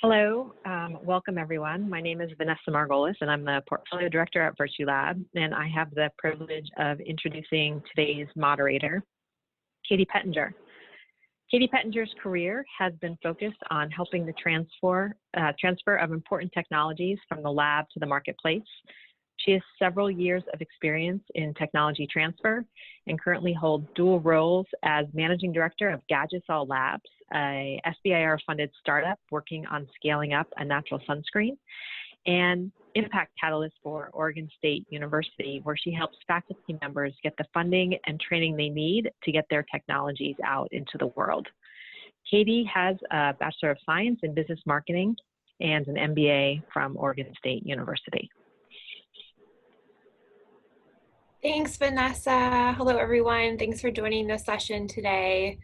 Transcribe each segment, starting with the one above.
Hello, welcome everyone. My name is Vanessa Margolis and I'm the Portfolio Director at Virtue Lab, and I have the privilege of introducing today's moderator, Katie Pettinger. Katie Pettinger's career has been focused on helping the transfer of important technologies from the lab to the marketplace. She has several years of experience in technology transfer and currently holds dual roles as Managing Director of Gadgetol Labs, a SBIR-funded startup working on scaling up a natural sunscreen, and Impact Catalyst for Oregon State University, where she helps faculty members get the funding and training they need to get their technologies out into the world. Katie has a Bachelor of Science in Business Marketing and an MBA from Oregon State University. Thanks, Vanessa. Hello, everyone. Thanks for joining this session today.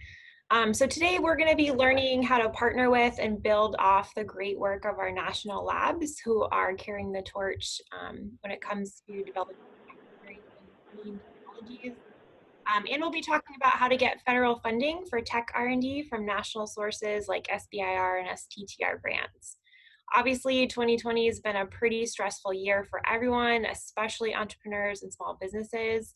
So today we're going to be learning how to partner with and build off the great work of our national labs who are carrying the torch when it comes to developing clean technologies. And we'll be talking about how to get federal funding for tech R&D from national sources like SBIR and STTR grants. Obviously, 2020 has been a pretty stressful year for everyone, especially entrepreneurs and small businesses.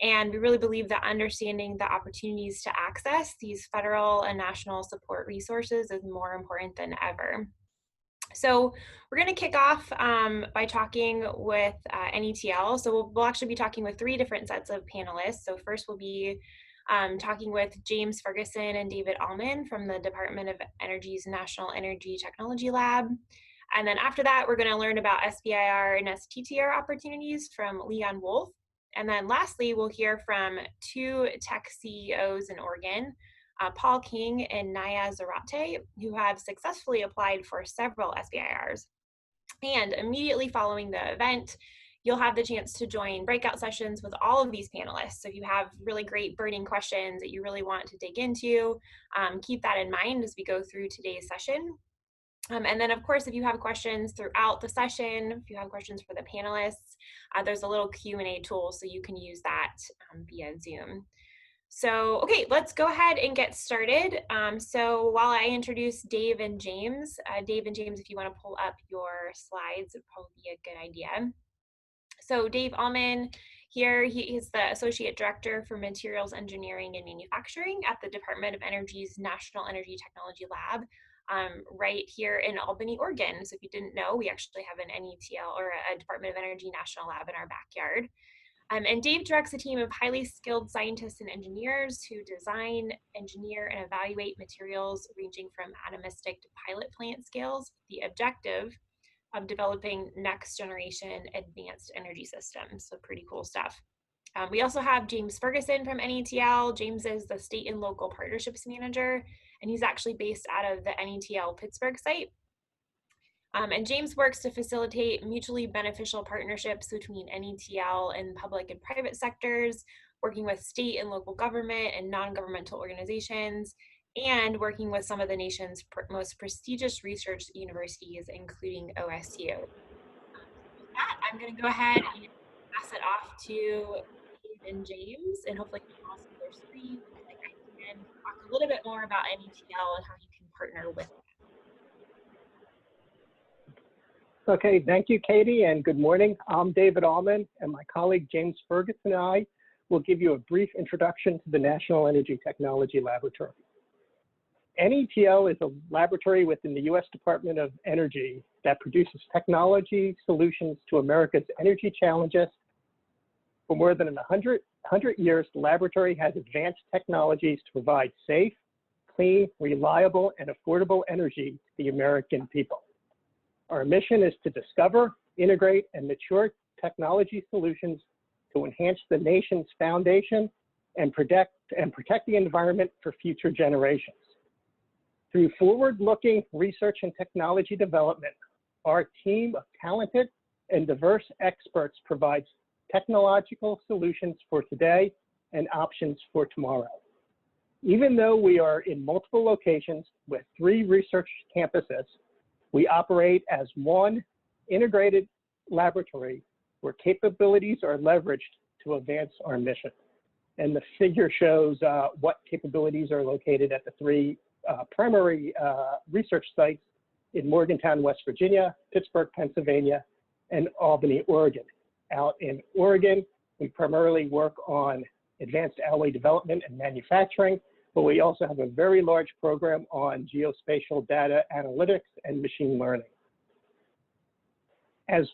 And we really believe that understanding the opportunities to access these federal and national support resources is more important than ever. So we're going to kick off by talking with NETL. So we'll actually be talking with 3 different sets of panelists. So first we'll be talking with James Ferguson and David Allman from the Department of Energy's National Energy Technology Lab. And then after that, we're going to learn about SBIR and STTR opportunities from Leon Wolf. And then lastly, we'll hear from 2 tech CEOs in Oregon, Paul King and Naya Zarate, who have successfully applied for several SBIRs. And immediately following the event, you'll have the chance to join breakout sessions with all of these panelists. So if you have really great burning questions that you really want to dig into, keep that in mind as we go through today's session. And then, of course, if you have questions throughout the session, if you have questions for the panelists, there's a little Q&A tool, so you can use that via Zoom. So, okay, let's go ahead and get started. So while I introduce Dave and James, if you want to pull up your slides, it would probably be a good idea. So Dave Allman here, he is the Associate Director for Materials Engineering and Manufacturing at the Department of Energy's National Energy Technology Lab, right here in Albany, Oregon. So if you didn't know, we actually have an NETL, or a Department of Energy National Lab, in our backyard. And Dave directs a team of highly skilled scientists and engineers who design, engineer, and evaluate materials ranging from atomistic to pilot plant scales, with the objective of developing next generation advanced energy systems. So pretty cool stuff. We also have James Ferguson from NETL. James is the State and Local Partnerships Manager, and he's actually based out of the NETL Pittsburgh site. And James works to facilitate mutually beneficial partnerships between NETL and public and private sectors, working with state and local government and non-governmental organizations, and working with some of the nation's most prestigious research universities, including OSU. With that, I'm going to go ahead and pass it off to Dave and James, and hopefully you can also their screen, like I can talk a little bit more about NETL and how you can partner with them. Okay, thank you, Katie, and good morning. I'm David Allman, and my colleague James Ferguson and I will give you a brief introduction to the National Energy Technology Laboratory. NETL is a laboratory within the U.S. Department of Energy that produces technology solutions to America's energy challenges. For more than 100 years, the laboratory has advanced technologies to provide safe, clean, reliable, and affordable energy to the American people. Our mission is to discover, integrate, and mature technology solutions to enhance the nation's foundation and protect the environment for future generations. Through forward-looking research and technology development, our team of talented and diverse experts provides technological solutions for today and options for tomorrow. Even though we are in multiple locations with 3 research campuses, we operate as one integrated laboratory where capabilities are leveraged to advance our mission. And the figure shows what capabilities are located at the 3 primary research sites in Morgantown, West Virginia, Pittsburgh, Pennsylvania, and Albany, Oregon. Out in Oregon, we primarily work on advanced alloy development and manufacturing, but we also have a very large program on geospatial data analytics and machine learning. As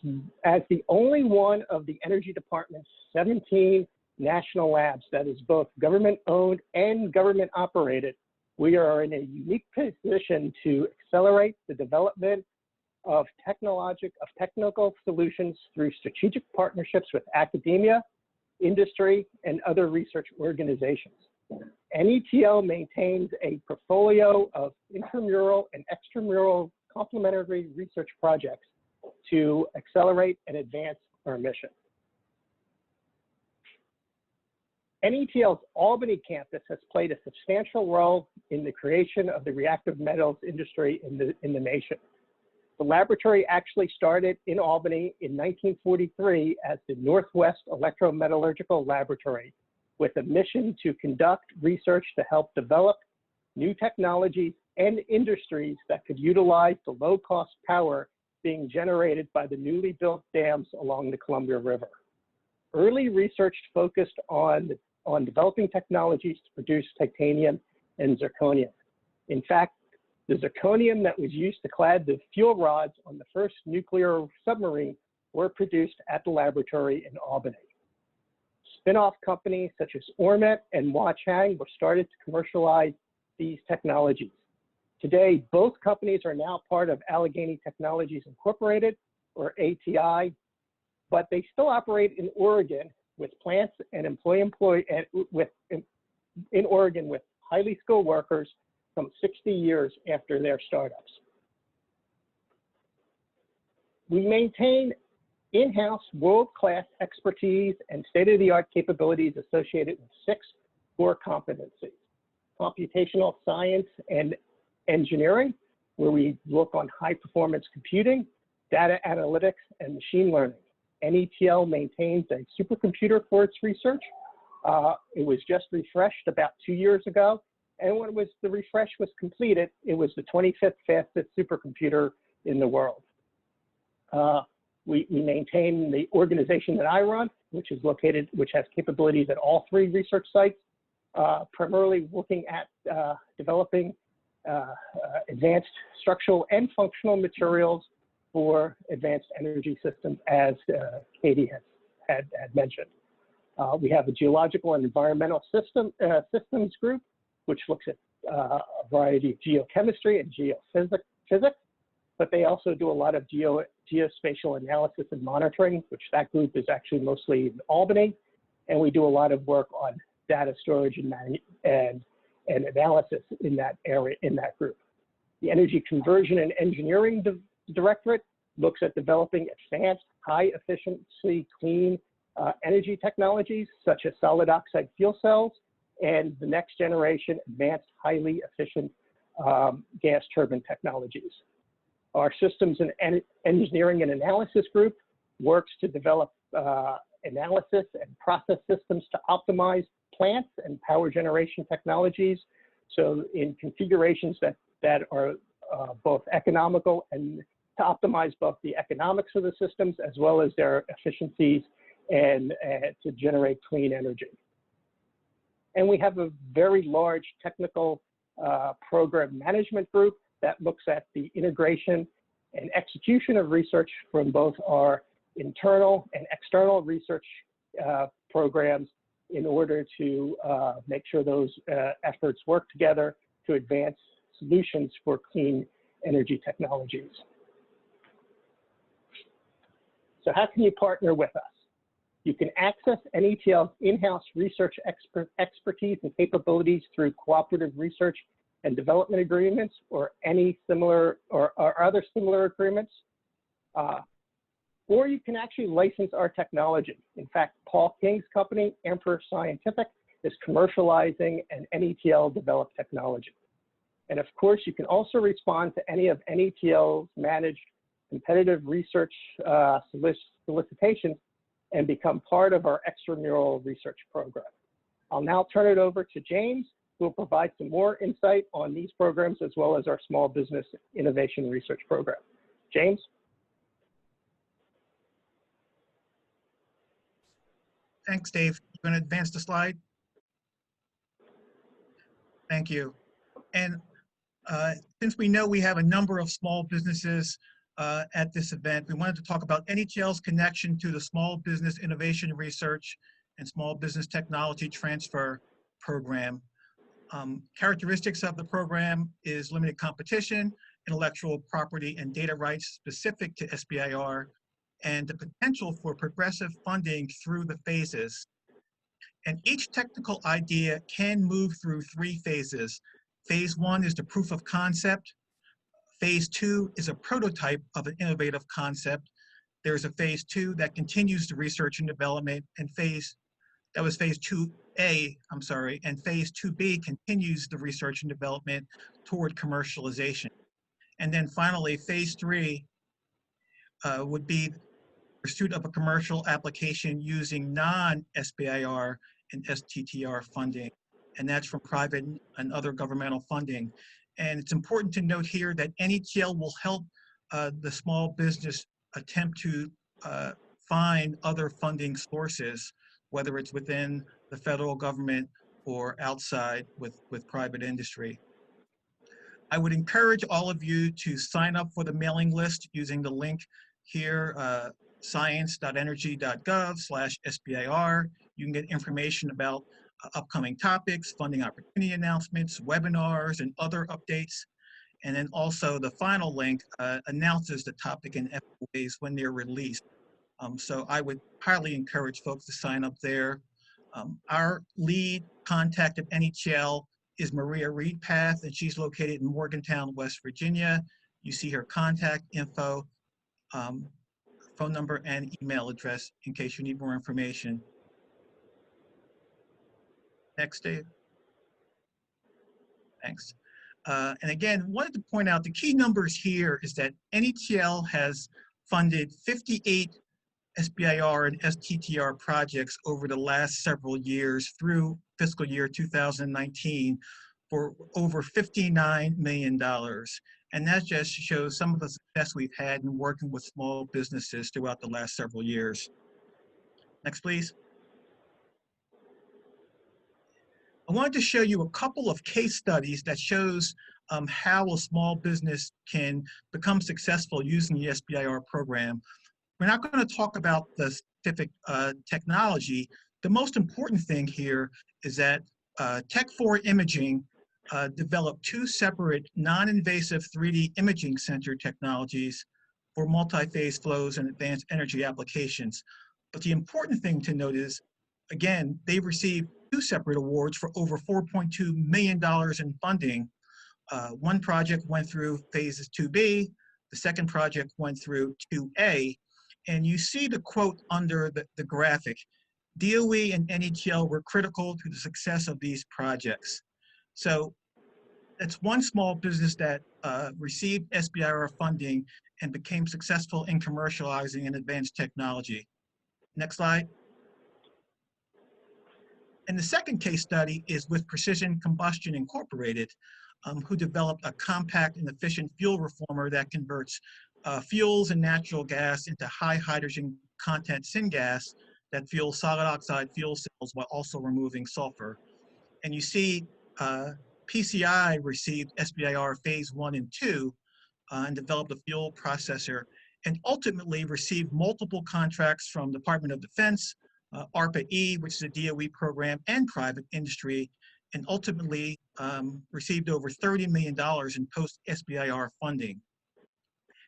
the only one of the Energy Department's 17 national labs that is both government-owned and government-operated, we are in a unique position to accelerate the development of technical solutions through strategic partnerships with academia, industry, and other research organizations. NETL maintains a portfolio of intramural and extramural complementary research projects to accelerate and advance our mission. NETL's Albany campus has played a substantial role in the creation of the reactive metals industry in the nation. The laboratory actually started in Albany in 1943 as the Northwest Electrometallurgical Laboratory, with a mission to conduct research to help develop new technologies and industries that could utilize the low-cost power being generated by the newly built dams along the Columbia River. Early research focused on developing technologies to produce titanium and zirconium. In fact, the zirconium that was used to clad the fuel rods on the first nuclear submarine were produced at the laboratory in Albany. Spin-off companies such as Ormet and Huachang were started to commercialize these technologies. Today, both companies are now part of Allegheny Technologies Incorporated, or ATI, but they still operate in Oregon with plants and in Oregon with highly skilled workers from 60 years after their startups. We maintain in-house world-class expertise and state-of-the-art capabilities associated with 6 core competencies: computational science and engineering, where we look on high-performance computing, data analytics, and machine learning. NETL maintains a supercomputer for its research. It was just refreshed about 2 years ago, and when the refresh was completed, it was the 25th fastest supercomputer in the world. We maintain the organization that I run, which has capabilities at all 3 research sites, primarily looking at developing advanced structural and functional materials for advanced energy systems, as Katie had mentioned. We have a geological and environmental systems group, which looks at a variety of geochemistry and geophysics, but they also do a lot of geospatial analysis and monitoring, which that group is actually mostly in Albany, and we do a lot of work on data storage and analysis in that area, in that group. The Energy Conversion and Engineering Directorate looks at developing advanced, high-efficiency, clean energy technologies, such as solid oxide fuel cells and the next generation advanced, highly efficient gas turbine technologies. Our Systems and Engineering and Analysis group works to develop analysis and process systems to optimize plants and power generation technologies. So in configurations that are both economical and to optimize both the economics of the systems as well as their efficiencies and to generate clean energy. And we have a very large technical program management group that looks at the integration and execution of research from both our internal and external research programs in order to make sure those efforts work together to advance solutions for clean energy technologies. So how can you partner with us? You can access NETL's in-house research expertise and capabilities through cooperative research and development agreements or any similar or other similar agreements. Or you can actually license our technology. In fact, Paul King's company, Emperor Scientific, is commercializing an NETL developed technology. And of course, you can also respond to any of NETL's managed competitive research solicitations and become part of our extramural research program. I'll now turn it over to James who will provide some more insight on these programs as well as our Small Business Innovation Research Program. James? Thanks, Dave. You going to advance the slide? Thank you. And since we know we have a number of small businesses at this event, we wanted to talk about NETL's connection to the Small Business Innovation Research and Small Business Technology Transfer Program. Characteristics of the program is limited competition, intellectual property and data rights specific to SBIR, and the potential for progressive funding through the phases. And each technical idea can move through 3 phases. Phase 1 is the proof of concept. Phase 2 is a prototype of an innovative concept. There's a phase 2 that continues the research and development, and that was phase 2A, I'm sorry, and phase 2B continues the research and development toward commercialization. And then finally, phase 3 would be pursuit of a commercial application using non-SBIR and STTR funding, and that's from private and other governmental funding. And it's important to note here that NETL will help the small business attempt to find other funding sources, whether it's within the federal government or outside with private industry. I would encourage all of you to sign up for the mailing list using the link here, science.energy.gov/SBIR. You can get information about upcoming topics, funding opportunity announcements, webinars, and other updates. And then also the final link announces the topic and FOAs when they're released. So I would highly encourage folks to sign up there. Our lead contact at NETL is Maria Reedpath, and she's located in Morgantown, West Virginia. You see her contact info, phone number, and email address in case you need more information. Next, Dave. Thanks. And again, wanted to point out the key numbers here is that NETL has funded 58 SBIR and STTR projects over the last several years through fiscal year 2019 for over $59 million. And that just shows some of the success we've had in working with small businesses throughout the last several years. Next, please. I wanted to show you a couple of case studies that shows how a small business can become successful using the SBIR program. We're not going to talk about the specific technology. The most important thing here is that Tech4 Imaging developed 2 separate non-invasive 3D imaging center technologies for multi-phase flows and advanced energy applications. But the important thing to note is, again, they received 2 separate awards for over $4.2 million in funding. One project went through phases 2B, the second project went through 2A, and you see the quote under the graphic. DOE and NETL were critical to the success of these projects. So it's one small business that received SBIR funding and became successful in commercializing an advanced technology. Next slide. And the second case study is with Precision Combustion Incorporated, who developed a compact and efficient fuel reformer that converts fuels and natural gas into high hydrogen content syngas that fuels solid oxide fuel cells while also removing sulfur. And you see PCI received SBIR phase 1 and 2 and developed a fuel processor, and ultimately received multiple contracts from Department of Defense, ARPA-E, which is a DOE program, and private industry, and ultimately received over $30 million in post-SBIR funding.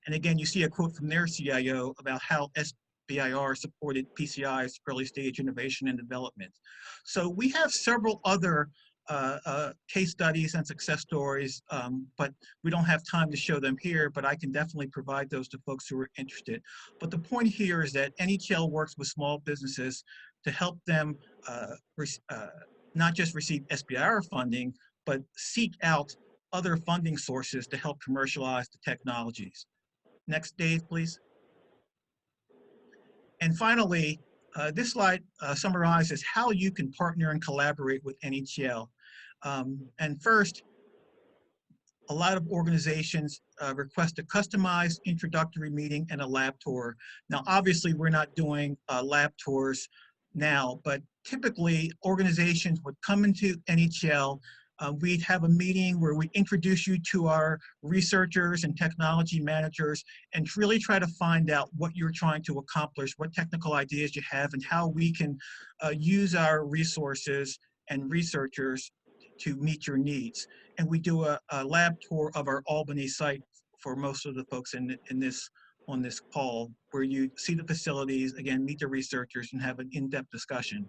And again, you see a quote from their CIO about how SBIR supported PCI's early stage innovation and development. So we have several other case studies and success stories, but we don't have time to show them here, but I can definitely provide those to folks who are interested. But the point here is that NETL works with small businesses to help them not just receive SBIR funding, but seek out other funding sources to help commercialize the technologies. Next, Dave, please. And finally, this slide summarizes how you can partner and collaborate with NETL. And first, a lot of organizations request a customized introductory meeting and a lab tour. Now, obviously, we're not doing lab tours now, but typically organizations would come into NHL. We'd have a meeting where we introduce you to our researchers and technology managers and really try to find out what you're trying to accomplish, what technical ideas you have, and how we can use our resources and researchers to meet your needs. And we do a lab tour of our Albany site for most of the folks on this call, where you see the facilities, again, meet the researchers and have an in-depth discussion.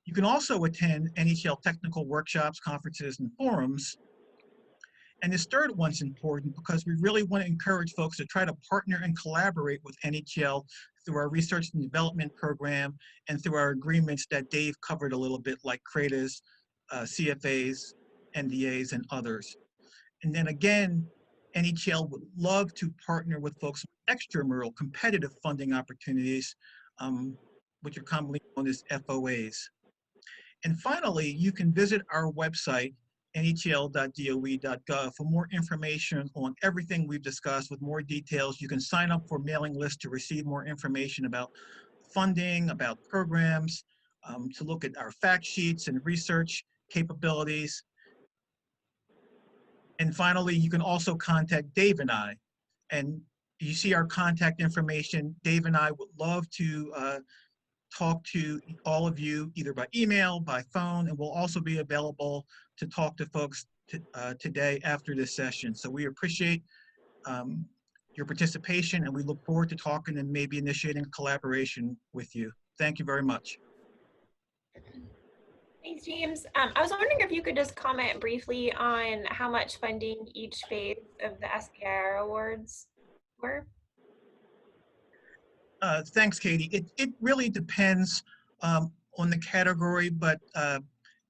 You can also attend NHL technical workshops, conferences, and forums. And this third one's important because we really want to encourage folks to try to partner and collaborate with NHL through our research and development program and through our agreements that Dave covered a little bit, like CRADAs, CFAs, NDAs, and others. And then again, NHL would love to partner with folks with extramural competitive funding opportunities, which are commonly known as FOAs. And finally, you can visit our website, nehl.doe.gov, for more information on everything we've discussed with more details. You can sign up for mailing lists to receive more information about funding, about programs, to look at our fact sheets and research capabilities. And finally, you can also contact Dave and I. And you see our contact information. Dave and I would love to talk to all of you either by email, by phone, and we'll also be available to talk to folks today after this session. So we appreciate your participation, and we look forward to talking and maybe initiating a collaboration with you. Thank you very much. Thanks, James. I was wondering if you could just comment briefly on how much funding each phase of the SBIR awards were. Thanks, Katie. It really depends on the category, but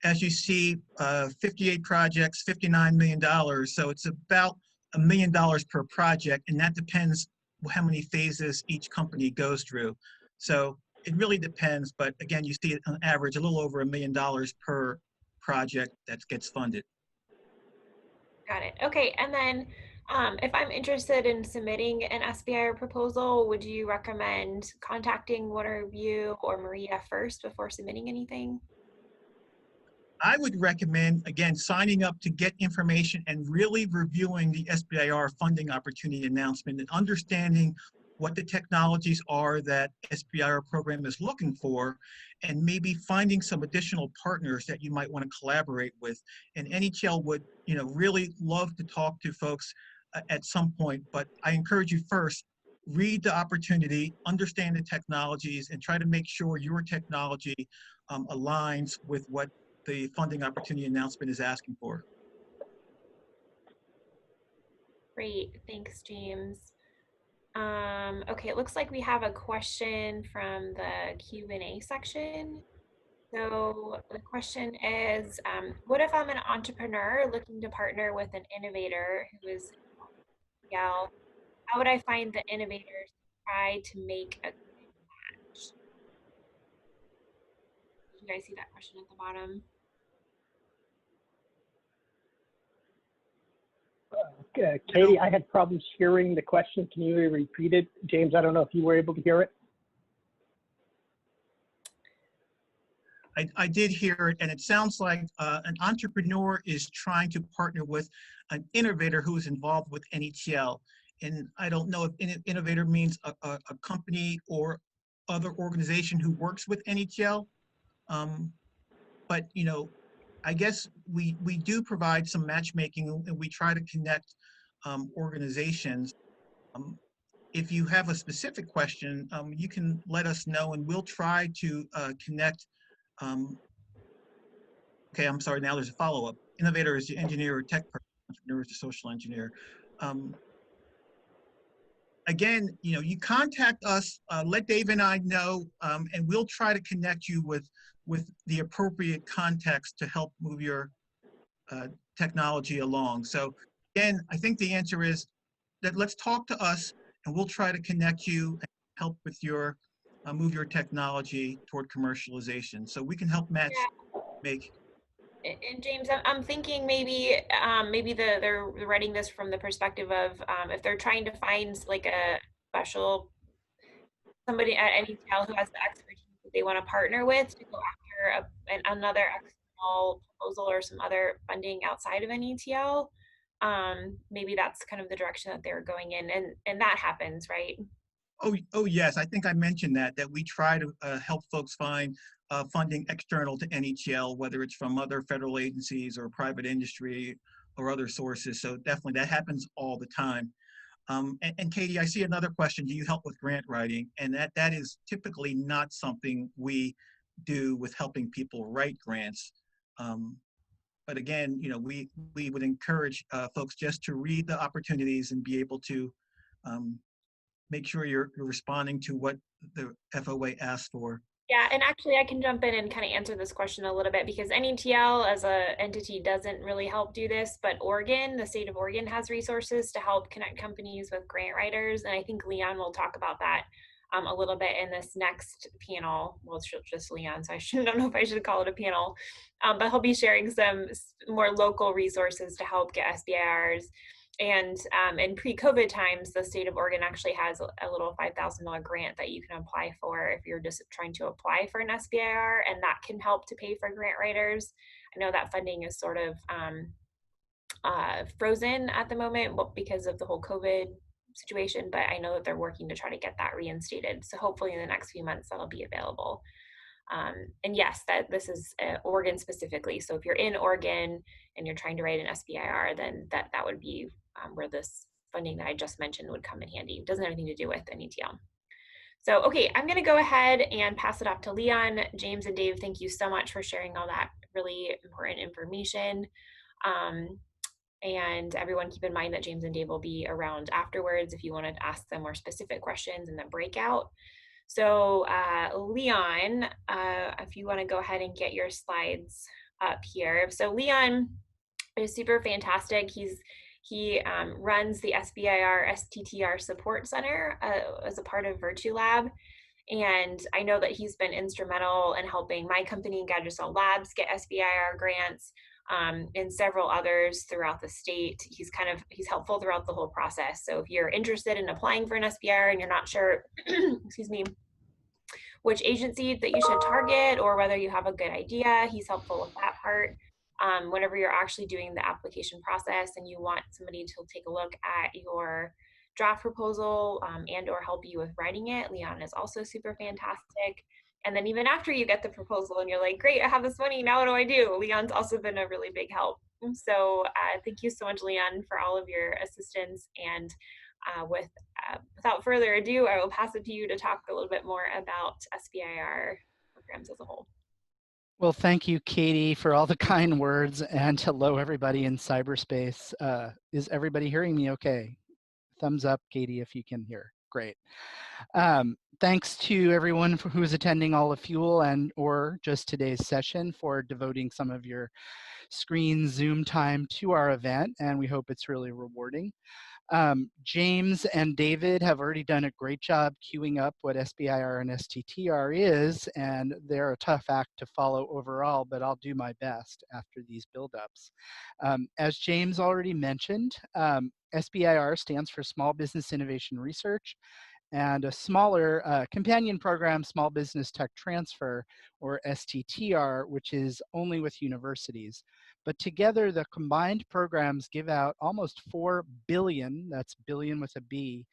as you see, 58 projects, $59 million. So it's about $1 million per project, and that depends how many phases each company goes through. So it really depends, but again, you see it on average a little over $1 million per project that gets funded. Got it. Okay, and then if I'm interested in submitting an SBIR proposal, would you recommend contacting one of you or Maria first before submitting anything? I would recommend, again, signing up to get information and really reviewing the SBIR funding opportunity announcement and understanding what the technologies are that SBIR program is looking for, and maybe finding some additional partners that you might want to collaborate with. And NHL would, really love to talk to folks at some point, but I encourage you first, read the opportunity, understand the technologies, and try to make sure your technology aligns with what the funding opportunity announcement is asking for. Great, thanks, James. Okay, it looks like we have a question from the Q&A section. So the question is, what if I'm an entrepreneur looking to partner with an innovator who is how would I find the innovators to try to make a good match? You guys see that question at the bottom? Katie, I had problems hearing the question. Can you repeat it? James, I don't know if you were able to hear it. I did hear it, and it sounds like an entrepreneur is trying to partner with an innovator who is involved with NHL. And I don't know if innovator means a company or other organization who works with NHL. But, I guess we do provide some matchmaking, and we try to connect organizations. If you have a specific question, you can let us know, and we'll try to connect. Okay, I'm sorry, now there's a follow-up. Innovator is the engineer or tech person, entrepreneur is the social engineer. Again, you contact us, let Dave and I know, and we'll try to connect you with the appropriate context to help move your technology along. So again, I think the answer is that let's talk to us, and we'll try to connect you and help with your move your technology toward commercialization. So we can help make And James, I'm thinking maybe they're writing this from the perspective of if they're trying to find like a special somebody at NETL who has the expertise that they want to partner with to go after another external proposal or some other funding outside of NETL. Maybe that's kind of the direction that they're going in, and that happens, right? Oh yes, I think I mentioned that we try to help folks find funding external to NETL, whether it's from other federal agencies or private industry or other sources. So definitely that happens all the time. And Katie, I see another question. Do you help with grant writing? And that is typically not something we do with helping people write grants. But again, we would encourage folks just to read the opportunities and be able to make sure you're responding to what the FOA asks for. Yeah, and actually I can jump in and kind of answer this question a little bit because NETL as a entity doesn't really help do this, but Oregon, the state of Oregon has resources to help connect companies with grant writers. And I think Leon will talk about that a little bit in this next panel. Well, it's just Leon, so don't know if I should call it a panel, but he'll be sharing some more local resources to help get SBIRs. And in pre-COVID times, the state of Oregon actually has a little $5,000 grant that you can apply for if you're just trying to apply for an SBIR, and that can help to pay for grant writers. I know that funding is sort of frozen at the moment because of the whole COVID situation, but I know that they're working to try to get that reinstated. So hopefully in the next few months that'll be available. And yes, that this is Oregon specifically. So if you're in Oregon and you're trying to write an SBIR, then that would be where this funding that I just mentioned would come in handy. It doesn't have anything to do with NETL. So, okay, I'm going to go ahead and pass it off to Leon. James and Dave, thank you so much for sharing all that really important information. And everyone keep in mind that James and Dave will be around afterwards if you want to ask them more specific questions in the breakout. So Leon, if you want to go ahead and get your slides up here. So Leon is super fantastic. He runs the SBIR STTR Support Center as a part of Virtue Lab. And I know that he's been instrumental in helping my company, Gadgetsol Labs, get SBIR grants, and several others throughout the state. He's helpful throughout the whole process. So if you're interested in applying for an SBIR and you're not sure, excuse me, which agency that you should target or whether you have a good idea, he's helpful with that part. Whenever you're actually doing the application process and you want somebody to take a look at your draft proposal and or help you with writing it, Leon is also super fantastic. And then even after you get the proposal and you're like, great, I have this money, now what do I do? Leon's also been a really big help. So thank you so much, Leon, for all of your assistance. And without further ado, I will pass it to you to talk a little bit more about SBIR programs as a whole. Well, thank you, Katie, for all the kind words, and hello, everybody in cyberspace. Is everybody hearing me okay? Thumbs up, Katie, if you can hear. Great. Thanks to everyone who is attending all of Fuel and or just today's session for devoting some of your screen Zoom time to our event, and we hope it's really rewarding. James and David have already done a great job queuing up what SBIR and STTR is, and they're a tough act to follow overall, but I'll do my best after these buildups. As James already mentioned, SBIR stands for Small Business Innovation Research, and a smaller companion program, Small Business Tech Transfer, or STTR, which is only with universities. But together, the combined programs give out almost $4 billion, that's billion with a B,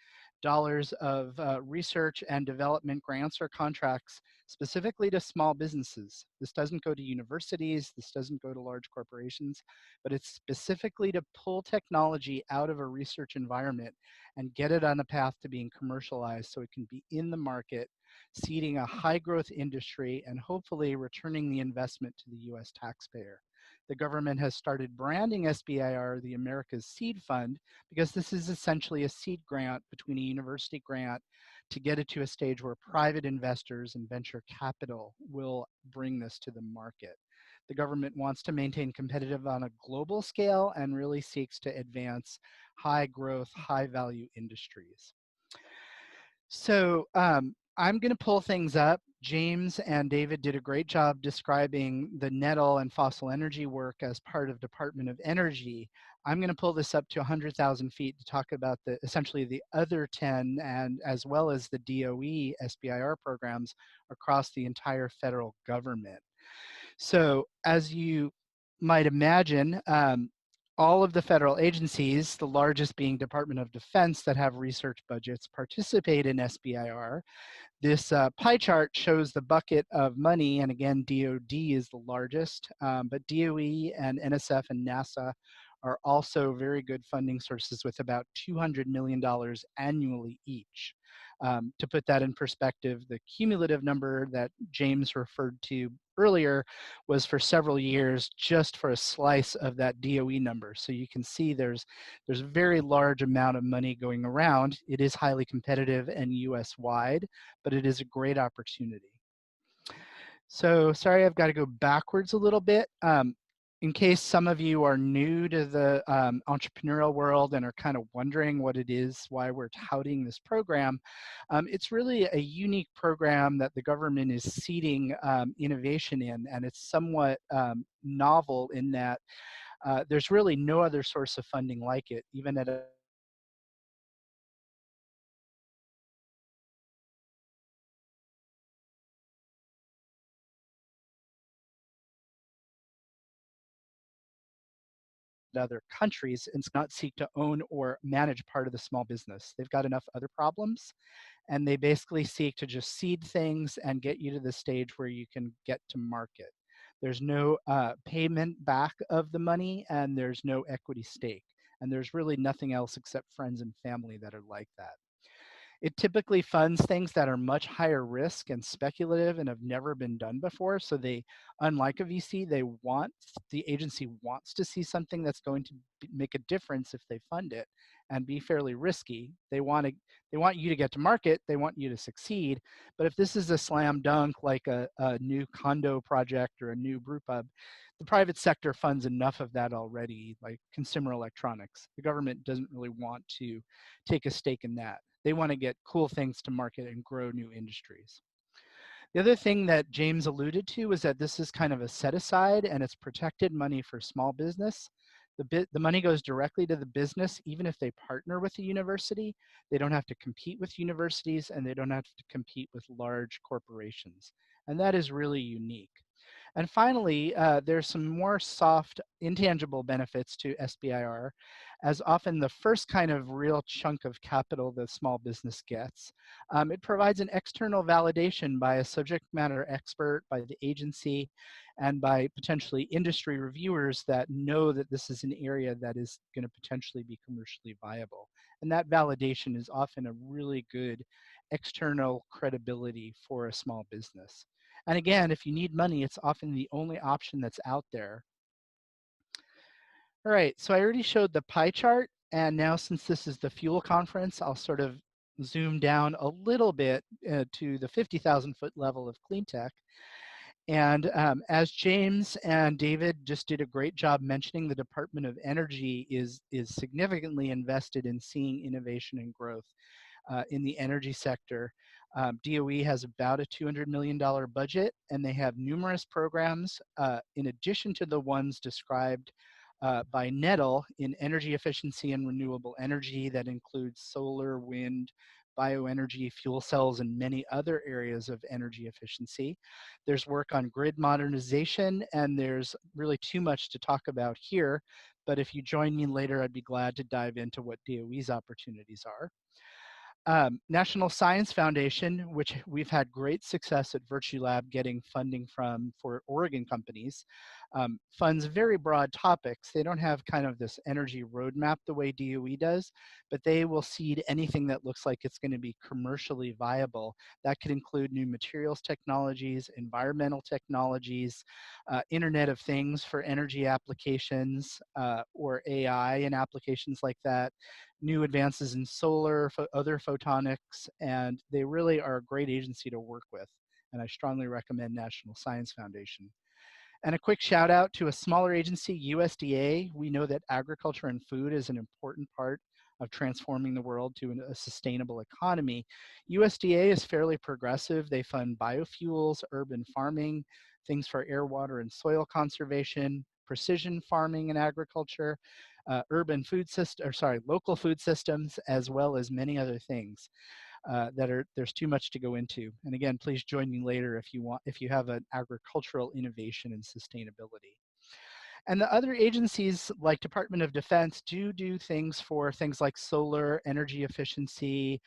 dollars of research and development grants or contracts specifically to small businesses. This doesn't go to universities, this doesn't go to large corporations, but it's specifically to pull technology out of a research environment and get it on a path to being commercialized so it can be in the market, seeding a high growth industry and hopefully returning the investment to the US taxpayer. The government has started branding SBIR the America's Seed Fund because this is essentially a seed grant between a university grant to get it to a stage where private investors and venture capital will bring this to the market. The government wants to maintain competitive on a global scale and really seeks to advance high growth, high value industries. So I'm going to pull things up. James and David did a great job describing the Natl and fossil energy work as part of Department of Energy. I'm going to pull this up to 100,000 feet to talk about essentially the other 10 and as well as the DOE SBIR programs across the entire federal government. So as you might imagine, all of the federal agencies, the largest being Department of Defense that have research budgets, participate in SBIR. This pie chart shows the bucket of money, and again, DoD is the largest, but DOE and NSF and NASA are also very good funding sources with about $200 million annually each. To put that in perspective, the cumulative number that James referred to earlier was for several years just for a slice of that DOE number. So you can see there's a very large amount of money going around. It is highly competitive and US wide, but it is a great opportunity. So sorry, I've got to go backwards a little bit. In case some of you are new to the entrepreneurial world and are kind of wondering what it is, why we're touting this program, it's really a unique program that the government is seeding innovation in, and it's somewhat novel in that there's really no other source of funding like it, even at a other countries and not seek to own or manage part of the small business. They've got enough other problems, and they basically seek to just seed things and get you to the stage where you can get to market. There's no payment back of the money, and there's no equity stake. And there's really nothing else except friends and family that are like that. It typically funds things that are much higher risk and speculative and have never been done before. So they, unlike a VC, the agency wants to see something that's going to make a difference if they fund it and be fairly risky. They want you to get to market, they want you to succeed. But if this is a slam dunk, like a new condo project or a new brew pub, the private sector funds enough of that already, like consumer electronics. The government doesn't really want to take a stake in that. They want to get cool things to market and grow new industries. The other thing that James alluded to is that this is kind of a set aside and it's protected money for small business. The money goes directly to the business, even if they partner with the university. They don't have to compete with universities and they don't have to compete with large corporations. And that is really unique. And finally, there's some more soft, intangible benefits to SBIR, as often the first kind of real chunk of capital the small business gets. It provides an external validation by a subject matter expert, by the agency, and by potentially industry reviewers that know that this is an area that is going to potentially be commercially viable. And that validation is often a really good external credibility for a small business. And again, if you need money, it's often the only option that's out there. All right, so I already showed the pie chart, and now since this is the fuel conference, I'll sort of zoom down a little bit to the 50,000 foot level of cleantech. And as James and David just did a great job mentioning, the Department of Energy is significantly invested in seeing innovation and growth in the energy sector. DOE has about a $200 million budget, and they have numerous programs in addition to the ones described by Natl in energy efficiency and renewable energy that includes solar, wind, bioenergy, fuel cells, and many other areas of energy efficiency. There's work on grid modernization, and there's really too much to talk about here, but if you join me later, I'd be glad to dive into what DOE's opportunities are. National Science Foundation, which we've had great success at Virtue Lab getting funding from for Oregon companies, funds very broad topics. They don't have kind of this energy roadmap the way DOE does, but they will seed anything that looks like it's going to be commercially viable. That could include new materials technologies, environmental technologies, Internet of Things for energy applications, or AI and applications like that, new advances in solar, other photonics, and they really are a great agency to work with. And I strongly recommend National Science Foundation. And a quick shout out to a smaller agency, USDA. We know that agriculture and food is an important part of transforming the world to a sustainable economy. USDA is fairly progressive. They fund biofuels, urban farming, things for air, water, and soil conservation, precision farming and agriculture, local food systems, as well as many other things there's too much to go into. And again, please join me later if you have an agricultural innovation and sustainability. And the other agencies like Department of Defense do things for things like solar, energy efficiency,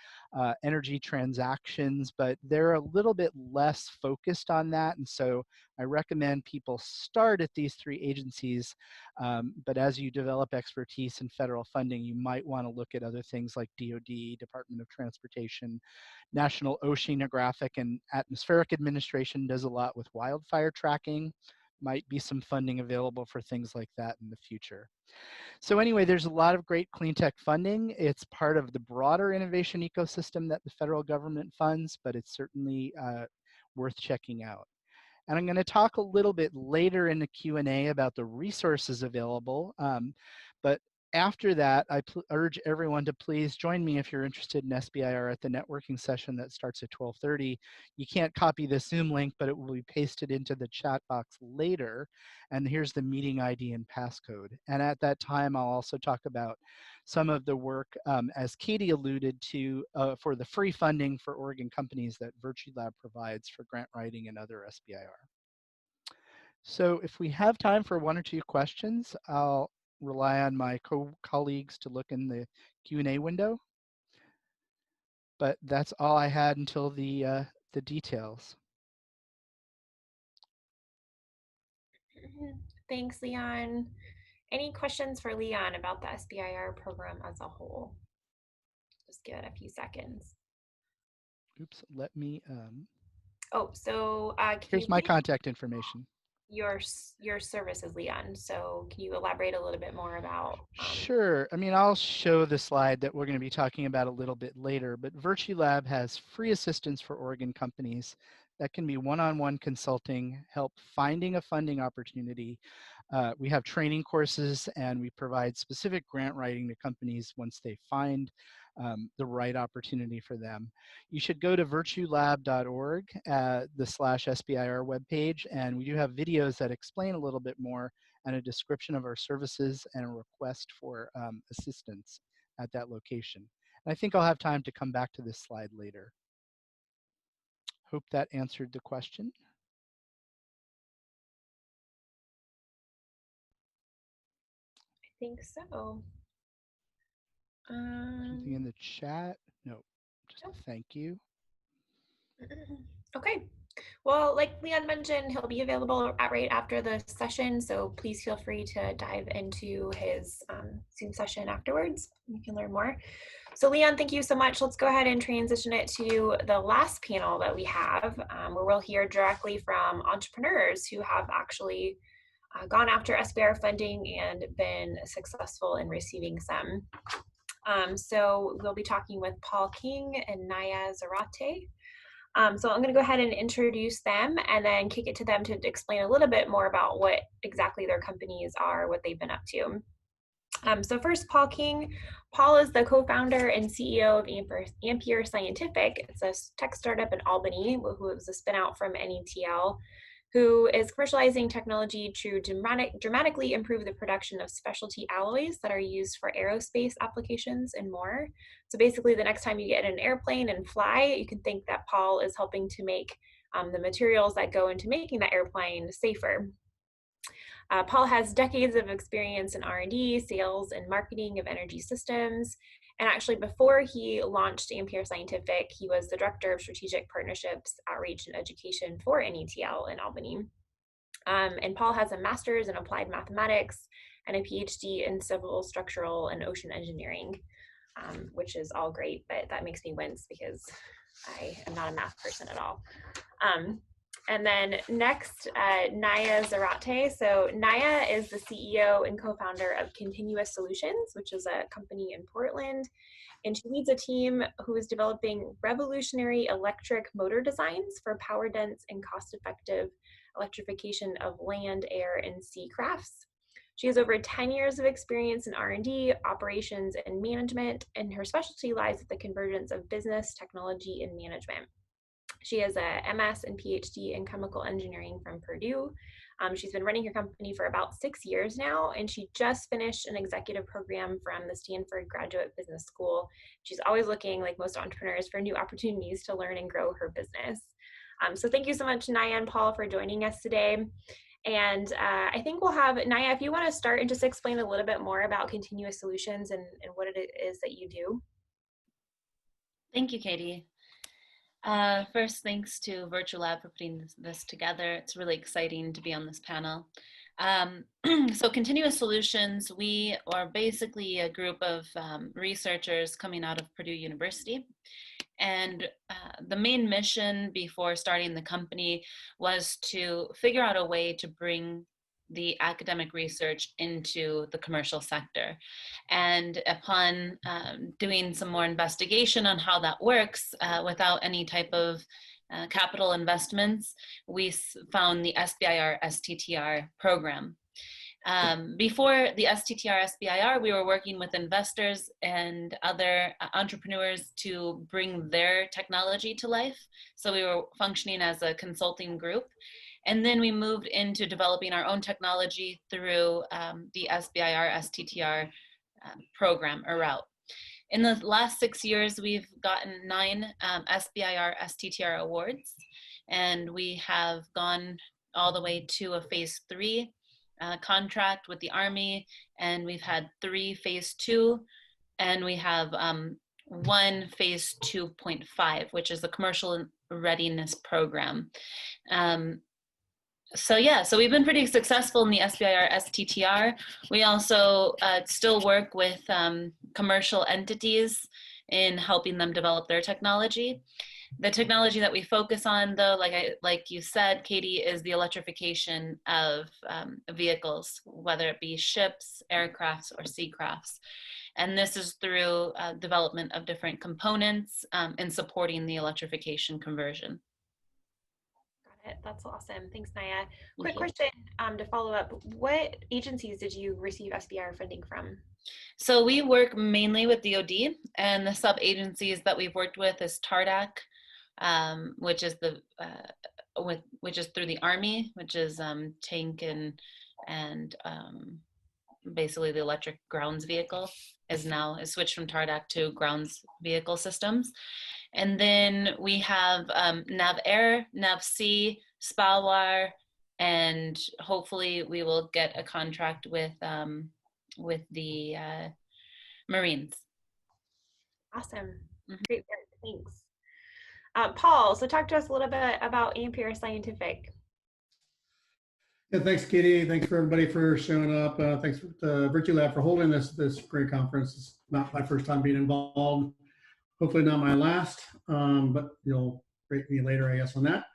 energy transactions, but they're a little bit less focused on that. And so I recommend people start at these three agencies, but as you develop expertise in federal funding, you might want to look at other things like DoD, Department of Transportation, National Oceanographic and Atmospheric Administration does a lot with wildfire tracking. Might be some funding available for things like that in the future. So anyway, there's a lot of great clean tech funding. It's part of the broader innovation ecosystem that the federal government funds, but it's certainly worth checking out. And I'm going to talk a little bit later in the Q&A about the resources available. But after that, I urge everyone to please join me if you're interested in SBIR at the networking session that starts at 12:30. You can't copy the Zoom link, but it will be pasted into the chat box later. And here's the meeting ID and passcode. And at that time, I'll also talk about some of the work, as Katie alluded to, for the free funding for Oregon companies that Virtue Lab provides for grant writing and other SBIR. So if we have time for one or two questions, I'll rely on my colleagues to look in the Q&A window. But that's all I had until the details. Thanks, Leon. Any questions for Leon about the SBIR program as a whole? Just give it a few seconds. Oops, let me. Oh, so here's my contact information. Your services, Leon. So can you elaborate a little bit more about? Sure. I mean, I'll show the slide that we're going to be talking about a little bit later, but Virtue Lab has free assistance for Oregon companies that can be one-on-one consulting, help finding a funding opportunity. We have training courses and we provide specific grant writing to companies once they find the right opportunity for them. You should go to virtuelab.org, the /SBIR webpage, and we do have videos that explain a little bit more and a description of our services and a request for assistance at that location. And I think I'll have time to come back to this slide later. Hope that answered the question. I think so. Something in the chat? No, just a thank you. Okay. Well, like Leon mentioned, he'll be available right after the session, so please feel free to dive into his Zoom session afterwards. You can learn more. So Leon, thank you so much. Let's go ahead and transition it to the last panel that we have, where we'll hear directly from entrepreneurs who have actually gone after SBIR funding and been successful in receiving some. So we'll be talking with Paul King and Naya Zarate. So I'm going to go ahead and introduce them and then kick it to them to explain a little bit more about what exactly their companies are, what they've been up to. So first, Paul King. Paul is the co-founder and CEO of Ampere Scientific. It's a tech startup in Albany, who was a spin out from Natl, who is commercializing technology to dramatically improve the production of specialty alloys that are used for aerospace applications and more. So basically, the next time you get in an airplane and fly, you can think that Paul is helping to make the materials that go into making that airplane safer. Paul has decades of experience in R&D, sales, and marketing of energy systems. And actually, before he launched Ampere Scientific, he was the Director of Strategic Partnerships, Outreach, and Education for Natl in Albany. And Paul has a master's in applied mathematics and a PhD in civil, structural, and ocean engineering, which is all great, but that makes me wince because I am not a math person at all. And then next, Naya Zarate. So Naya is the CEO and co-founder of Continuous Solutions, which is a company in Portland. And she leads a team who is developing revolutionary electric motor designs for power-dense and cost-effective electrification of land, air, and sea crafts. She has over 10 years of experience in R&D, operations, and management, and her specialty lies at the convergence of business, technology, and management. She has a MS and PhD in chemical engineering from Purdue. She's been running her company for about 6 years now, and she just finished an executive program from the Stanford Graduate Business School. She's always looking, like most entrepreneurs, for new opportunities to learn and grow her business. So thank you so much, Naya and Paul, for joining us today. And I think we'll have, Naya, if you want to start and just explain a little bit more about Continuous Solutions and what it is that you do. Thank you, Katie. First, thanks to Virtual Lab for putting this together. It's really exciting to be on this panel. So Continuous Solutions, we are basically a group of researchers coming out of Purdue University. And the main mission before starting the company was to figure out a way to bring the academic research into the commercial sector. And upon doing some more investigation on how that works without any type of capital investments, we found the SBIR STTR program. Before the STTR SBIR, we were working with investors and other entrepreneurs to bring their technology to life. So we were functioning as a consulting group. And then we moved into developing our own technology through the SBIR STTR program or route. In the last 6 years, we've gotten 9 SBIR STTR awards, and we have gone all the way to a phase 3 contract with the Army, and we've had 3 phase 2, and we have 1 phase 2.5, which is the commercial readiness program. So we've been pretty successful in the SBIR STTR. We also still work with commercial entities in helping them develop their technology. The technology that we focus on, though, like you said, Katie, is the electrification of vehicles, whether it be ships, aircrafts, or sea crafts. And this is through development of different components and supporting the electrification conversion. That's awesome. Thanks, Naya. Quick question to follow up. What agencies did you receive SBIR funding from? So we work mainly with DoD, and the sub-agencies that we've worked with is TARDAC, which is through the Army, which is tank and basically the electric grounds vehicle is switched from TARDAC to grounds vehicle systems. And then we have Nav Air, Nav Sea, SPAWAR, and hopefully we will get a contract with the Marines. Awesome. Great work. Thanks. Paul, so talk to us a little bit about Ampere Scientific. Yeah, thanks, Katie. Thanks for everybody for showing up. Thanks to Virtual Lab for holding this great conference. It's not my first time being involved. Hopefully not my last, but you'll rate me later, I guess, on that.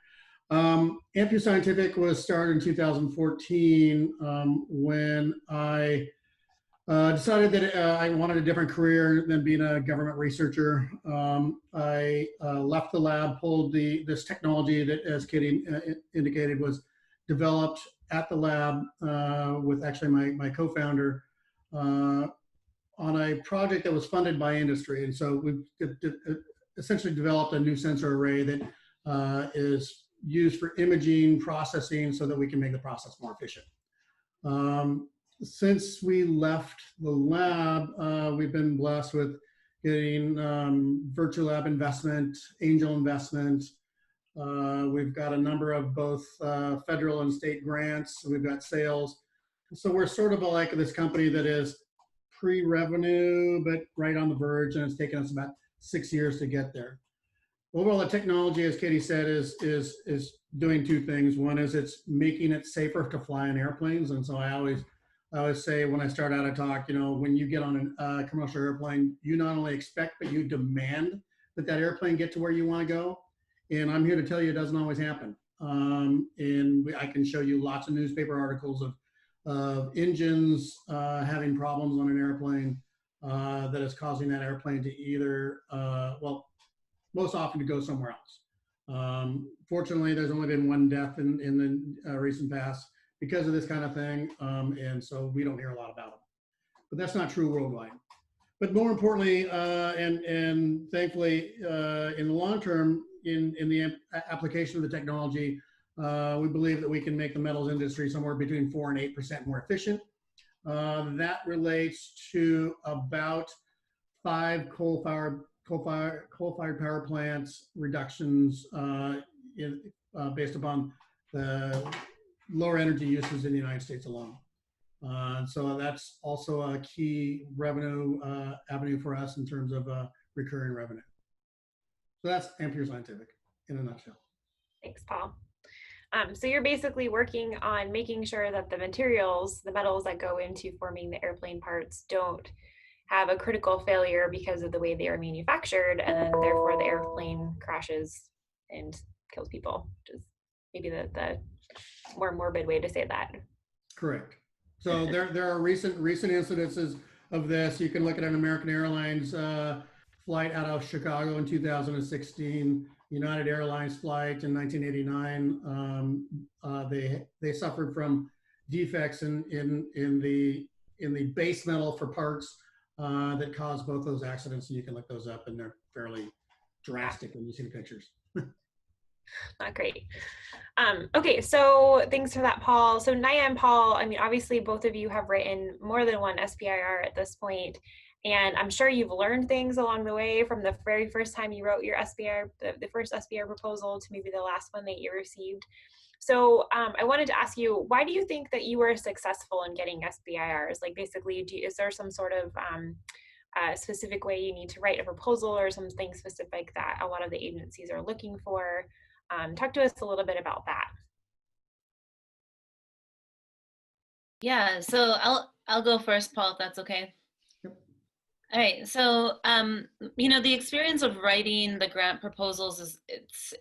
Ampere Scientific was started in 2014 when I decided that I wanted a different career than being a government researcher. I left the lab, pulled this technology that, as Katie indicated, was developed at the lab with actually my co-founder on a project that was funded by industry. And so we essentially developed a new sensor array that is used for imaging, processing, so that we can make the process more efficient. Since we left the lab, we've been blessed with getting Virtual Lab investment, angel investment. We've got a number of both federal and state grants. We've got sales. So we're sort of like this company that is pre-revenue, but right on the verge, and it's taken us about 6 years to get there. Overall, the technology, as Katie said, is doing 2 things. One is it's making it safer to fly in airplanes, and so I always say when I start out a talk, when you get on a commercial airplane, you not only expect, but you demand that airplane get to where you want to go. And I'm here to tell you it doesn't always happen. And I can show you lots of newspaper articles of engines having problems on an airplane that is causing that airplane to either, most often to go somewhere else. Fortunately, there's only been one death in the recent past because of this kind of thing, and so we don't hear a lot about them. But that's not true worldwide. But more importantly, and thankfully, in the long term, in the application of the technology, we believe that we can make the metals industry somewhere between 4 and 8% more efficient. That relates to about 5 coal-fired power plants reductions based upon the lower energy uses in the United States alone. So that's also a key revenue avenue for us in terms of recurring revenue. So that's Ampere Scientific in a nutshell. Thanks, Paul. So you're basically working on making sure that the materials, the metals that go into forming the airplane parts don't have a critical failure because of the way they are manufactured, and then therefore the airplane crashes and kills people, which is maybe the more morbid way to say that. Correct. So there are recent incidences of this. You can look at an American Airlines flight out of Chicago in 2016, United Airlines flight in 1989. They suffered from defects in the base metal for parts that caused both those accidents, and you can look those up, and they're fairly drastic when you see the pictures. Not great. Okay, so thanks for that, Paul. So Naya and Paul, I mean, obviously both of you have written more than one SBIR at this point, and I'm sure you've learned things along the way from the very first time you wrote your SBIR, the first SBIR proposal, to maybe the last one that you received. So I wanted to ask you, why do you think that you were successful in getting SBIRs? Like basically, is there some sort of specific way you need to write a proposal or something specific that a lot of the agencies are looking for? Talk to us a little bit about that. Yeah, so I'll go first, Paul, if that's okay. Yep. All right, so you know, the experience of writing the grant proposals is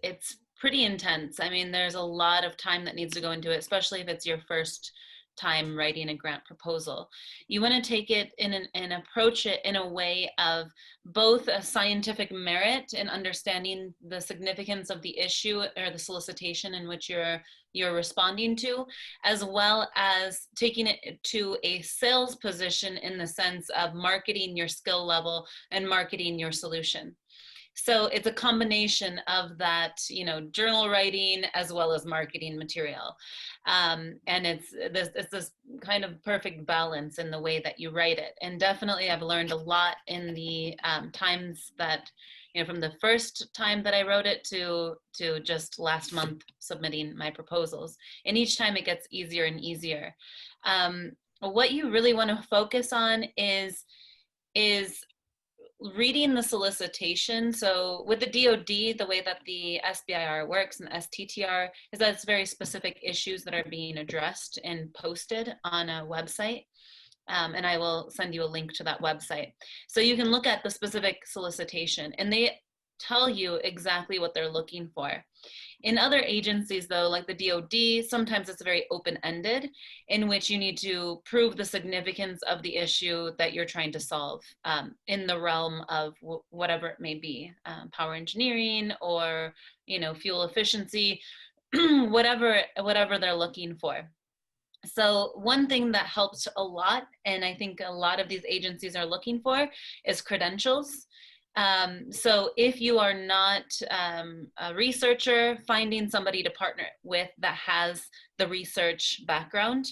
it's pretty intense. I mean, there's a lot of time that needs to go into it, especially if it's your first time writing a grant proposal. You want to take it and approach it in a way of both a scientific merit in understanding the significance of the issue or the solicitation in which you're responding to, as well as taking it to a sales position in the sense of marketing your skill level and marketing your solution. So it's a combination of that, you know, journal writing as well as marketing material. And it's this kind of perfect balance in the way that you write it. And definitely I've learned a lot in the times that, you know, from the first time that I wrote it to just last month submitting my proposals. And each time it gets easier and easier. What you really want to focus on is reading the solicitation. So with the DoD, the way that the SBIR works and the STTR is that it's very specific issues that are being addressed and posted on a website. And I will send you a link to that website. So you can look at the specific solicitation and they tell you exactly what they're looking for. In other agencies though, like the DoD, sometimes it's very open-ended in which you need to prove the significance of the issue that you're trying to solve in the realm of whatever it may be, power engineering or, you know, fuel efficiency, whatever they're looking for. So one thing that helps a lot, and I think a lot of these agencies are looking for, is credentials. So if you are not a researcher, finding somebody to partner with that has the research background,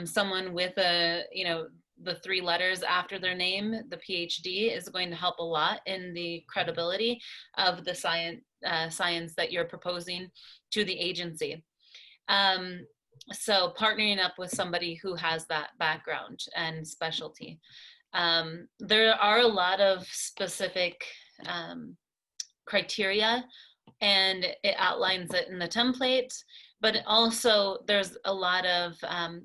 someone with a, you know, the 3 letters after their name, the PhD, is going to help a lot in the credibility of the science that you're proposing to the agency. So partnering up with somebody who has that background and specialty. There are a lot of specific criteria, and it outlines it in the template, but also there's a lot of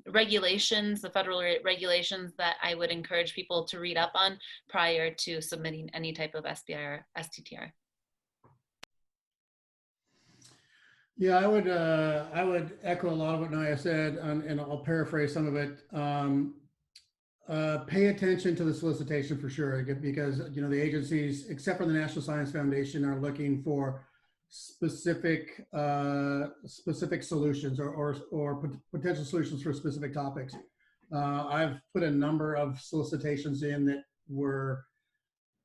regulations, the federal regulations, that I would encourage people to read up on prior to submitting any type of SBIR, STTR. Yeah, I would echo a lot of what Naya said, and I'll paraphrase some of it. Pay attention to the solicitation for sure, because, you know, the agencies, except for the National Science Foundation, are looking for specific specific solutions or potential solutions for specific topics. I've put a number of solicitations in that were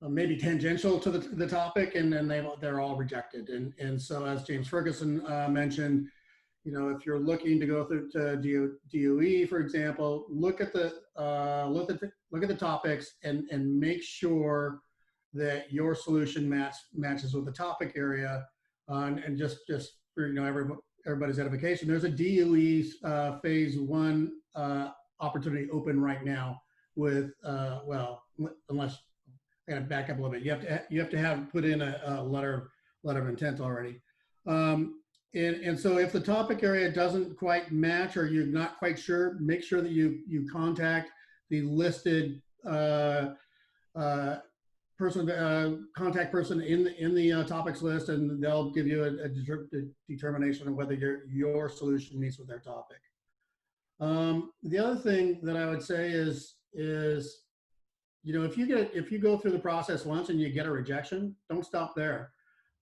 maybe tangential to the topic, and then they're all rejected. And so, as James Ferguson mentioned, you know, if you're looking to go through to DOE, for example, look at the topics and make sure that your solution matches with the topic area. And just for, you know, everybody's edification, there's a DOE phase 1 opportunity open right now with well, unless I gotta back up a little bit. You have to have put in a letter of intent already. And so if the topic area doesn't quite match or you're not quite sure, make sure that you contact the listed contact person in the topics list, and they'll give you a determination of whether your solution meets with their topic. The other thing that I would say is you know, if you go through the process once and you get a rejection, don't stop there.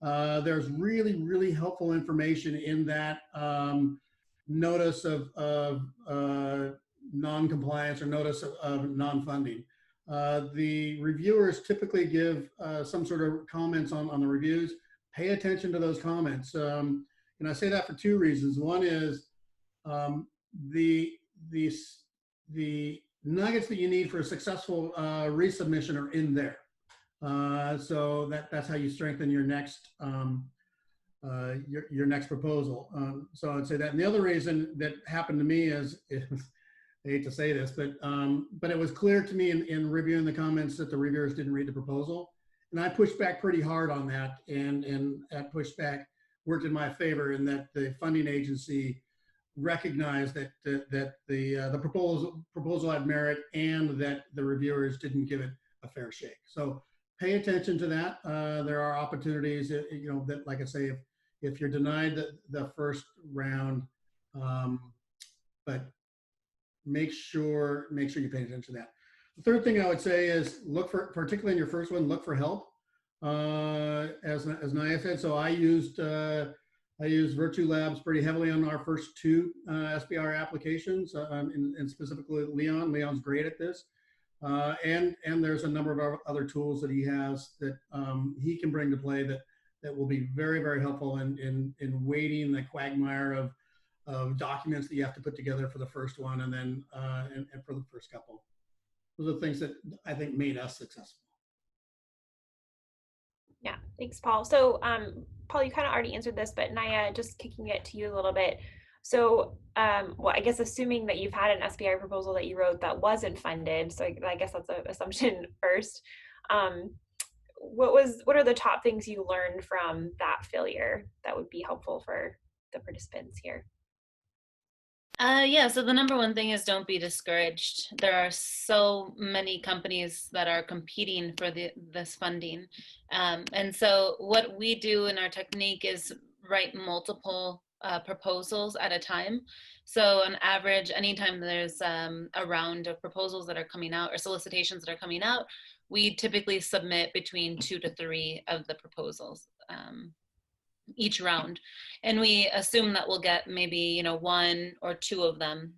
There's really helpful information in that notice of non-compliance or notice of non-funding. The reviewers typically give some sort of comments on the reviews. Pay attention to those comments. And I say that for 2 reasons. One is the nuggets that you need for a successful resubmission are in there. So that's how you strengthen your next proposal. So I'd say that. And the other reason that happened to me is I hate to say this, but it was clear to me in reviewing the comments that the reviewers didn't read the proposal, and I pushed back pretty hard on that, and that pushback worked in my favor in that the funding agency recognized that the proposal had merit and that the reviewers didn't give it a fair shake. So pay attention to that. There are opportunities, you know, that, like I say, if you're denied the first round, but make sure you pay attention to that. The third thing I would say is look for, particularly in your first one, look for help. As Naya said, so I used Virtue Labs pretty heavily on our first 2 SBR applications, and specifically Leon. Leon's great at this. And there's a number of other tools that he has that he can bring to play that will be very helpful in wading the quagmire of documents that you have to put together for the first one, and then and for the first couple. Those are things that I think made us successful. Yeah, thanks, Paul. So Paul, you kind of already answered this, but Naya, just kicking it to you a little bit. So, well, I guess assuming that you've had an SBIR proposal that you wrote that wasn't funded, so I guess that's an assumption first. What are the top things you learned from that failure that would be helpful for the participants here? Yeah, so the number one thing is don't be discouraged. There are so many companies that are competing for this funding. And so what we do in our technique is write multiple proposals at a time. So on average, anytime there's a round of proposals that are coming out or solicitations that are coming out, we typically submit between 2 to 3 of the proposals each round, and we assume that we'll get maybe 1 or 2 of them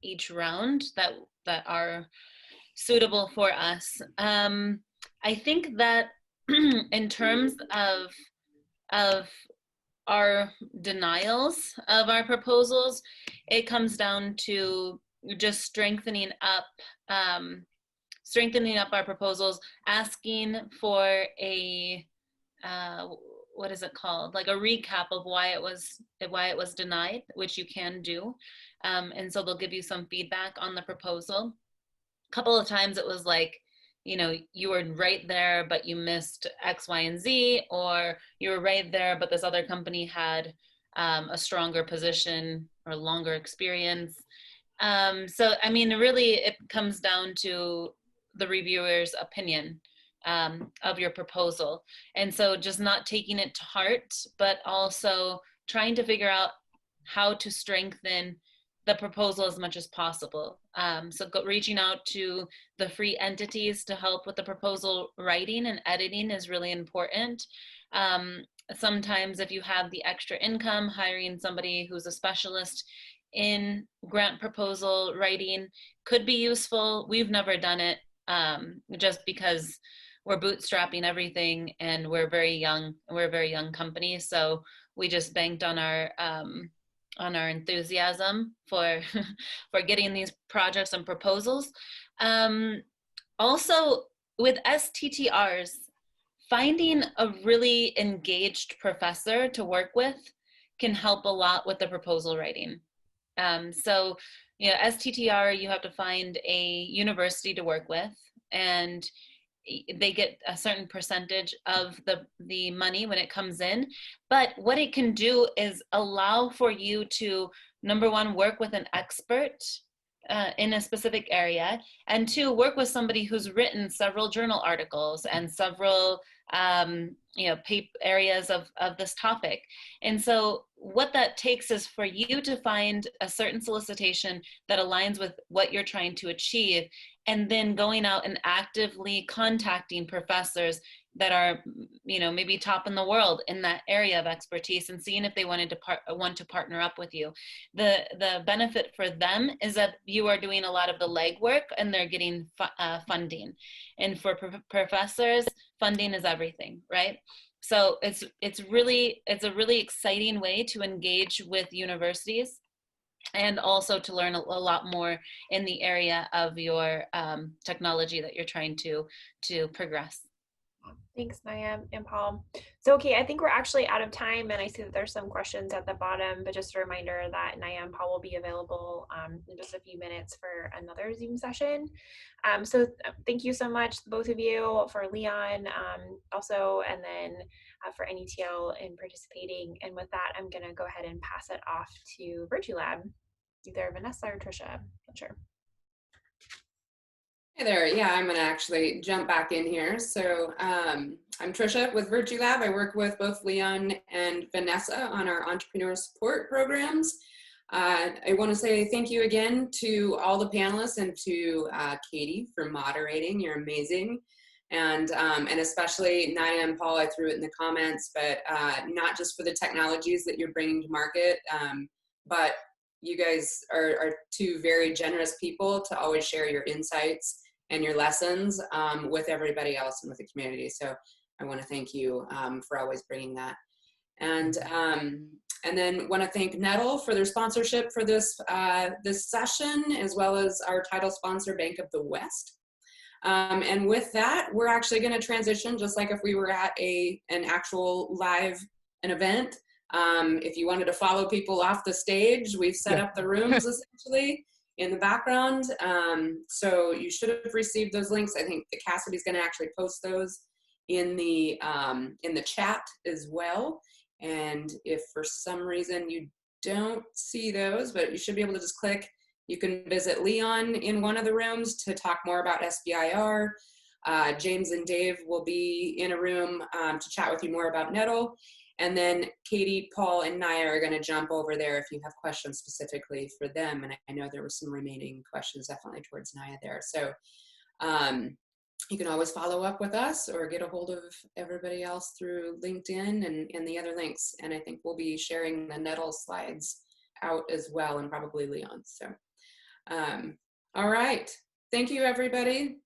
each round that are suitable for us. I think that in terms of our denials of our proposals, it comes down to just strengthening up our proposals, asking for a what is it called? Like a recap of why it was denied, which you can do. And so they'll give you some feedback on the proposal. A couple of times it was like, you were right there, but you missed X, Y, and Z, or you were right there, but this other company had a stronger position or longer experience. So, I mean, really it comes down to the reviewer's opinion of your proposal. And so just not taking it to heart, but also trying to figure out how to strengthen the proposal as much as possible. So reaching out to the free entities to help with the proposal writing and editing is really important. Sometimes if you have the extra income, hiring somebody who's a specialist in grant proposal writing could be useful. We've never done it just because we're bootstrapping everything and we're very young. We're a very young company, so we just banked on our enthusiasm for for getting these projects and proposals. Also, with STTRs, finding a really engaged professor to work with can help a lot with the proposal writing. So, you know, STTR, you have to find a university to work with, and they get a certain percentage of the money when it comes in. But what it can do is allow for you to, number one, work with an expert in a specific area, and two, work with somebody who's written several journal articles and several areas of this topic. And so what that takes is for you to find a certain solicitation that aligns with what you're trying to achieve, and then going out and actively contacting professors that are, you know, maybe top in the world in that area of expertise, and seeing if they want to partner up with you. The benefit for them is that you are doing a lot of the legwork and they're getting funding. And for professors, funding is everything, right? So it's a really exciting way to engage with universities, and also to learn a lot more in the area of your technology that you're trying to progress. Thanks, Naya and Paul. So, okay, I think we're actually out of time, and I see that there's some questions at the bottom, but just a reminder that Naya and Paul will be available in just a few minutes for another Zoom session. So thank you so much, both of you, for Leon also, and then for NETL in participating. And with that, I'm gonna go ahead and pass it off to VirtuLab, either Vanessa or Trisha, not sure. Hey there, yeah, I'm gonna actually jump back in here. So I'm Trisha with VirtuLab. I work with both Leon and Vanessa on our entrepreneur support programs. I wanna say thank you again to all the panelists and to Katie for moderating. You're amazing. And especially Naya and Paul, I threw it in the comments, but not just for the technologies that you're bringing to market, but you guys are two very generous people to always share your insights and your lessons with everybody else and with the community. So I want to thank you for always bringing that. And then want to thank Natl for their sponsorship for this this session, as well as our title sponsor, Bank of the West. And with that, we're actually going to transition, just like if we were at an actual live event. If you wanted to follow people off the stage, we've set up the rooms essentially in the background. So you should have received those links. I think that Cassidy's going to actually post those in the chat as well. And if for some reason you don't see those, but you should be able to just click, you can visit Leon in one of the rooms to talk more about SBIR. James and Dave will be in a room to chat with you more about Natl. And then Katie, Paul, and Naya are going to jump over there if you have questions specifically for them. And I know there were some remaining questions definitely towards Naya there. So you can always follow up with us or get a hold of everybody else through LinkedIn and the other links. And I think we'll be sharing the Natl slides out as well, and probably Leon. So, all right. Thank you, everybody.